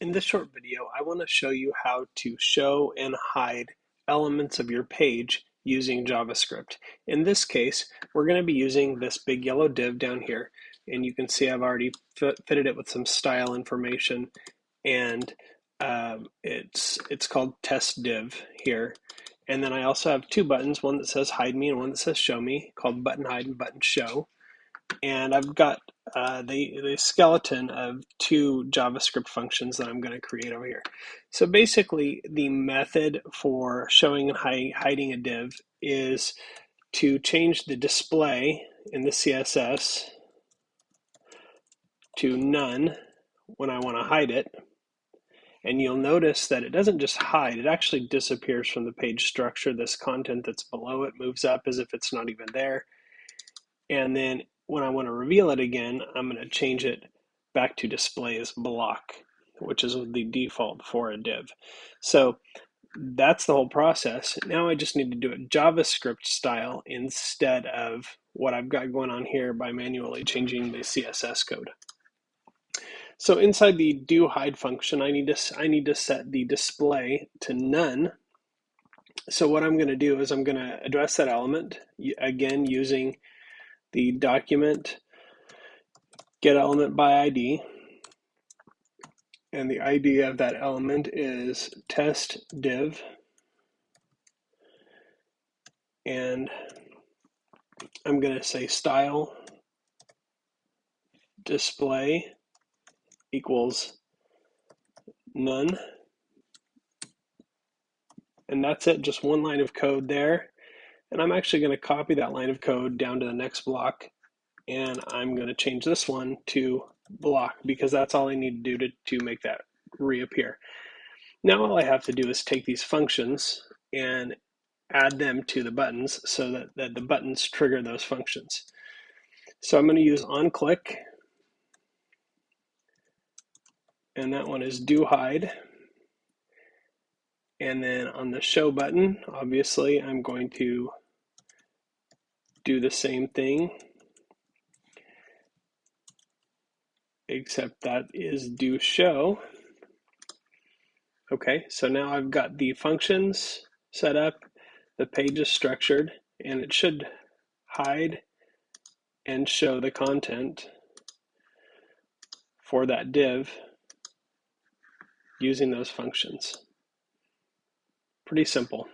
In this short video, I want to show you how to show and hide elements of your page using JavaScript. In this case, we're going to be using this big yellow div down here, and you can see I've already fitted it with some style information, and it's called test div here. And then I also have two buttons, one that says hide me and one that says show me, called button hide and button show. And I've got the skeleton of two JavaScript functions that I'm going to create over here. So basically, the method for showing and hiding a div is to change the display in the CSS to none when I want to hide it. And you'll notice that it doesn't just hide, it actually disappears from the page structure. This content that's below it moves up as if it's not even there. And then when I want to reveal it again, I'm going to change it back to display as block, which is the default for a div. So that's the whole process. Now I just need to do it JavaScript style instead of what I've got going on here by manually changing the CSS code. So inside the do hide function, I need to set the display to none. So what I'm going to do is I'm going to address that element again using the document get element by ID, and the ID of that element is test div, and I'm going to say style display equals none, and that's it, just one line of code there. And I'm actually going to copy that line of code down to the next block, and I'm going to change this one to block because that's all I need to do to make that reappear. Now all I have to do is take these functions and add them to the buttons so that the buttons trigger those functions. So I'm going to use onClick, and that one is do hide. And then on the show button, obviously I'm going to do the same thing, except that is do show. Okay, so now I've got the functions set up, the page is structured, and it should hide and show the content for that div using those functions. Pretty simple.